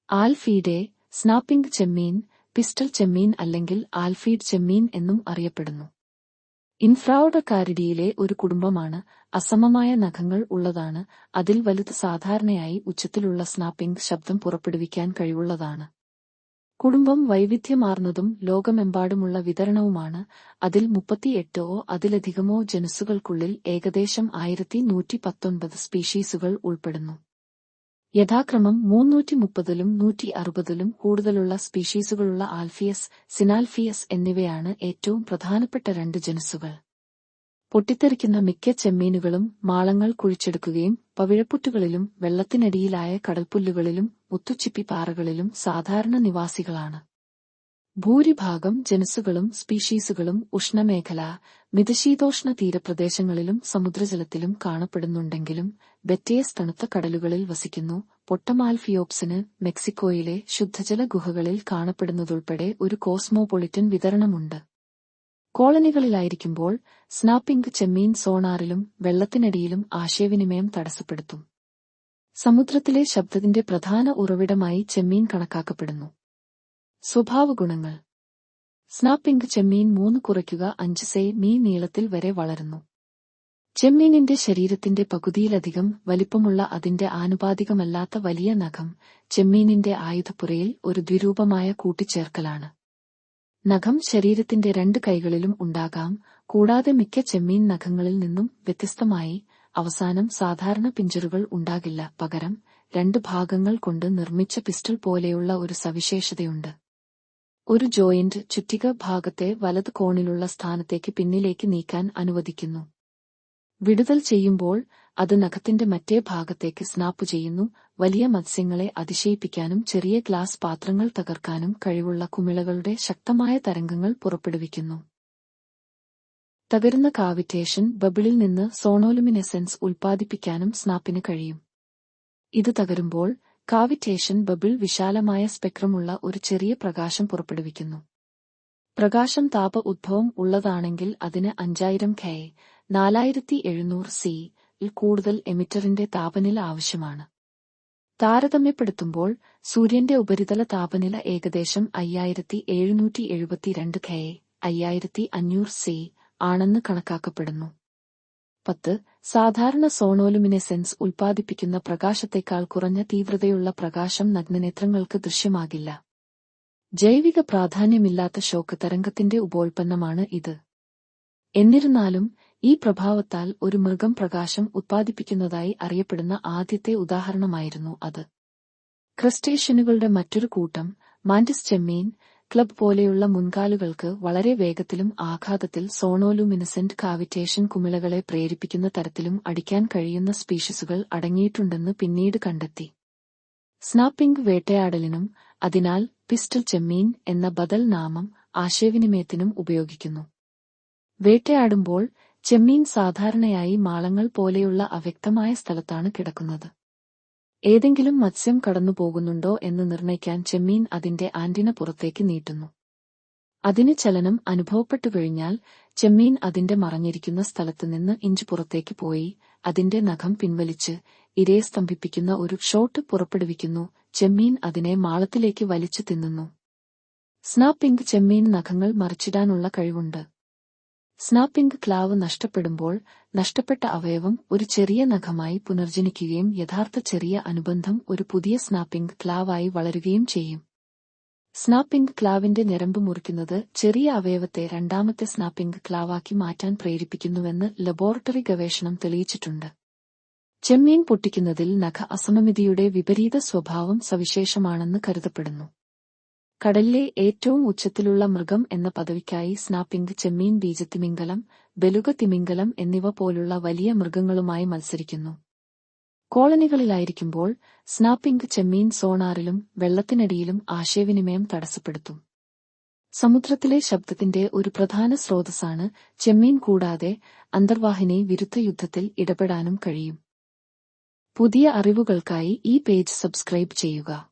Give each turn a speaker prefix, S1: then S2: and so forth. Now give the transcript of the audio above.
S1: ആൽഫീഡെ, snapping ചെമ്മീൻ, pistol ചെമ്മീൻ അല്ലെങ്കിൽ ആൽഫീഡ് ചെമ്മീൻ എന്നും അറിയപ്പെടുന്നു. ഇൻഫ്രാഓഡക്കാരിഡിയിലെ ഒരു കുടുംബമാണ്. അസമമായ നഖങ്ങൾ ഉള്ളതാണ്. അതിൽ വലുത് സാധാരണയായി ഉച്ചത്തിലുള്ള സ്നാപ്പിംഗ് ശബ്ദം പുറപ്പെടുവിക്കാൻ കഴിവുള്ളതാണ്. കുടുംബം വൈവിധ്യമാർന്നതും ലോകമെമ്പാടുമുള്ള വിതരണവുമാണ്. അതിൽ 38 അതിലധികമോ ജനുസുകൾക്കുള്ളിൽ ഏകദേശം 1119 സ്പീഷീസുകൾ ഉൾപ്പെടുന്നു. യഥാക്രമം 330-ലും 160-ലും കൂടുതലുള്ള സ്പീഷീസുകളുള്ള ആൽഫിയസ്, സിനാൽഫിയസ് എന്നിവയാണ് ഏറ്റവും പ്രധാനപ്പെട്ട 2 ജനുസുകൾ. പൊട്ടിത്തെറിക്കുന്ന മിക്ക ചെമ്മീനുകളും മാളങ്ങൾ കുഴിച്ചെടുക്കുകയും പവിഴപ്പുറ്റുകളിലും വെള്ളത്തിനടിയിലായ കടൽപ്പുല്ലുകളിലും മുത്തുച്ചിപ്പി പാറകളിലും സാധാരണ നിവാസികളാണ്. ഭൂരിഭാഗം ജനുസുകളും സ്പീഷീസുകളും ഉഷ്ണമേഖല, മിതശീതോഷ്ണ തീരപ്രദേശങ്ങളിലും സമുദ്രജലത്തിലും കാണപ്പെടുന്നുണ്ടെങ്കിലും ബെറ്റേസ് തണുത്ത കടലുകളിൽ വസിക്കുന്നു. പൊട്ടമാൽഫിയോപ്സിന് മെക്സിക്കോയിലെ ശുദ്ധജല ഗുഹകളിൽ കാണപ്പെടുന്നതുൾപ്പെടെ ഒരു കോസ്മോപൊളിറ്റൻ വിതരണമുണ്ട്. കോളനികളിലായിരിക്കുമ്പോൾ സ്നാപ്പിംഗ് ചെമ്മീൻ സോണാറിലും വെള്ളത്തിനടിയിലും ആശയവിനിമയം തടസ്സപ്പെടുത്തും. സമുദ്രത്തിലെ ശബ്ദത്തിന്റെ പ്രധാന ഉറവിടമായി ചെമ്മീൻ കണക്കാക്കപ്പെടുന്നു. സ്വഭാവഗുണങ്ങൾ. സ്നാപ്പിംഗ് ചെമ്മീൻ 3 കുറയ്ക്കുക 5 മീ നീളത്തിൽ വരെ വളരുന്നു. ചെമ്മീനിന്റെ ശരീരത്തിന്റെ പകുതിയിലധികം വലിപ്പമുള്ള അതിന്റെ ആനുപാതികമല്ലാത്ത വലിയ നഖം ചെമ്മീനിന്റെ ആയുധപ്പുരയിൽ ഒരു ദ്വിരൂപമായ കൂട്ടിച്ചേർക്കലാണ്. നഖം ശരീരത്തിന്റെ 2 കൈകളിലും ഉണ്ടാകാം. കൂടാതെ മിക്ക ചെമ്മീൻ നഖങ്ങളിൽ നിന്നും വ്യത്യസ്തമായി അവസാനം സാധാരണ പിഞ്ചറുകൾ ഉണ്ടാകില്ല. പകരം 2 ഭാഗങ്ങൾ കൊണ്ട് നിർമ്മിച്ച പിസ്റ്റൾ പോലെയുള്ള ഒരു സവിശേഷതയുണ്ട്. ഒരു ജോയിന്റ് ചുറ്റിക ഭാഗത്തെ വലത് കോണിലുള്ള സ്ഥാനത്തേക്ക് പിന്നിലേക്ക് നീക്കാൻ അനുവദിക്കുന്നു. വിടുതൽ ചെയ്യുമ്പോൾ അത് നഖത്തിന്റെ മറ്റേ ഭാഗത്തേക്ക് സ്നാപ്പ് ചെയ്യുന്നു. വലിയ മത്സ്യങ്ങളെ അതിശയിപ്പിക്കാനും ചെറിയ ഗ്ലാസ് പാത്രങ്ങൾ തകർക്കാനും കഴിവുള്ള കുമിളകളുടെ ശക്തമായ തരംഗങ്ങൾ പുറപ്പെടുവിക്കുന്നു. തകരുന്ന കാവിറ്റേഷൻ ബബിളിൽ നിന്ന് സോണോലുമിനെസെൻസ് ഉൽപ്പാദിപ്പിക്കാനും സ്നാപ്പിന് കഴിയും. ഇത് തകരുമ്പോൾ കാവിറ്റേഷൻ ബബിൾ വിശാലമായ സ്പെക്ട്രമുള്ള ഒരു ചെറിയ പ്രകാശം പുറപ്പെടുവിക്കുന്നു. പ്രകാശം താപ ഉദ്ഭവം ഉള്ളതാണെങ്കിൽ അതിന് 5000 K 4700 C ൽ കൂടുതൽ എമിറ്ററിന്റെ താപനില ആവശ്യമാണ്. താരതമ്യപ്പെടുത്തുമ്പോൾ സൂര്യന്റെ ഉപരിതല താപനില ഏകദേശം 5772 K 5500 C ആണെന്ന് കണക്കാക്കപ്പെടുന്നു. 10 സാധാരണ സോണോലുമിനെസെൻസ് ഉൽപ്പാദിപ്പിക്കുന്ന പ്രകാശത്തേക്കാൾ കുറഞ്ഞ തീവ്രതയുള്ള പ്രകാശം നഗ്നനേത്രങ്ങൾക്ക് ദൃശ്യമാകില്ല. ജൈവിക പ്രാധാന്യമില്ലാത്ത ഷോക്ക് തരംഗത്തിന്റെ ഉപോൽപ്പന്നമാണ് ഇത്. എന്നിരുന്നാലും ഈ പ്രഭാവത്താൽ ഒരു മൃഗം പ്രകാശം ഉത്പാദിപ്പിക്കുന്നതായി അറിയപ്പെടുന്ന ആദ്യത്തെ ഉദാഹരണമായിരുന്നു അത്. ക്രസ്റ്റേഷ്യനുകളുടെ മറ്റൊരു കൂട്ടം, മാന്റിസ് ചെമ്മീൻ, ക്ലബ് പോലെയുള്ള മുൻകാലുകൾക്ക് വളരെ വേഗത്തിലും ആഘാതത്തിൽ സോണോലുമിനെസെന്റ് കാവിറ്റേഷൻ കുമിളകളെ പ്രേരിപ്പിക്കുന്ന തരത്തിലും അടിക്കാൻ കഴിയുന്ന സ്പീഷീസുകൾ അടങ്ങിയിട്ടുണ്ടെന്ന് പിന്നീട് കണ്ടെത്തി. സ്നാപ്പിംഗ് വേട്ടയാടലിനും അതിനാൽ പിസ്റ്റൾ ചെമ്മീൻ എന്ന ബദൽ നാമം ആശയവിനിമയത്തിനും ഉപയോഗിക്കുന്നു. വേട്ടയാടുമ്പോൾ ചെമ്മീൻ സാധാരണയായി മാളങ്ങൾ പോലെയുള്ള അവ്യക്തമായ സ്ഥലത്താണ് കിടക്കുന്നത്. ഏതെങ്കിലും മത്സ്യം കടന്നുപോകുന്നുണ്ടോ എന്ന് നിർണ്ണയിക്കാൻ ചെമ്മീൻ അതിന്റെ ആന്റിന പുറത്തേക്ക് നീട്ടുന്നു. അതിന് ചലനം അനുഭവപ്പെട്ടുകഴിഞ്ഞാൽ ചെമ്മീൻ അതിന്റെ മറഞ്ഞിരിക്കുന്ന സ്ഥലത്തുനിന്ന് ഇഞ്ച് പുറത്തേക്ക് പോയി അതിന്റെ നഖം പിൻവലിച്ച് ഇരയെ സ്തംഭിപ്പിക്കുന്ന ഒരു ഷോട്ട് പുറപ്പെടുവിക്കുന്നു. ചെമ്മീൻ അതിനെ മാളത്തിലേക്ക് വലിച്ചു തിന്നുന്നു. സ്നാപ്പിംഗ് ചെമ്മീൻ നഖങ്ങൾ മറിച്ചിടാനുള്ള കഴിവുണ്ട്. സ്നാപ്പിംഗ് ക്ലാവ് നഷ്ടപ്പെടുമ്പോൾ നഷ്ടപ്പെട്ട അവയവം ഒരു ചെറിയ നഖമായി പുനർജനിക്കുകയും യഥാർത്ഥ ചെറിയ അനുബന്ധം ഒരു പുതിയ സ്നാപ്പിംഗ് ക്ലാവായി വളരുകയും ചെയ്യും. സ്നാപ്പിംഗ് ക്ലാവിന്റെ ഞരമ്പ് മുറിക്കുന്നത് ചെറിയ അവയവത്തെ രണ്ടാമത്തെ സ്നാപ്പിംഗ് ക്ലാവാക്കി മാറ്റാൻ പ്രേരിപ്പിക്കുന്നുവെന്ന് ലബോറട്ടറി ഗവേഷണം തെളിയിച്ചിട്ടുണ്ട്. ചെമ്മീൻ പൊട്ടിക്കുന്നതിൽ നഖ അസമമിതിയുടെ വിപരീത സ്വഭാവം സവിശേഷമാണെന്ന് കരുതപ്പെടുന്നു. കടലിലെ ഏറ്റവും ഉച്ചത്തിലുള്ള മൃഗം എന്ന പദവിക്കായി സ്നാപ്പിംഗ് ചെമ്മീൻ ബീജത്തിമിംഗലം, ബെലുഗ തിമിംഗലം എന്നിവ പോലുള്ള വലിയ മൃഗങ്ങളുമായി മത്സരിക്കുന്നു. കോളനികളിലായിരിക്കുമ്പോൾ സ്നാപ്പിംഗ് ചെമ്മീൻ സോണാറിലും വെള്ളത്തിനടിയിലും ആശയവിനിമയം തടസ്സപ്പെടുത്തും. സമുദ്രത്തിലെ ശബ്ദത്തിന്റെ ഒരു പ്രധാന സ്രോതസ്സാണ് ചെമ്മീൻ. കൂടാതെ അന്തർവാഹിനി വിരുദ്ധ യുദ്ധത്തിൽ ഇടപെടാനും കഴിയും. പുതിയ അറിവുകൾക്കായി ഈ പേജ് സബ്സ്ക്രൈബ് ചെയ്യുക.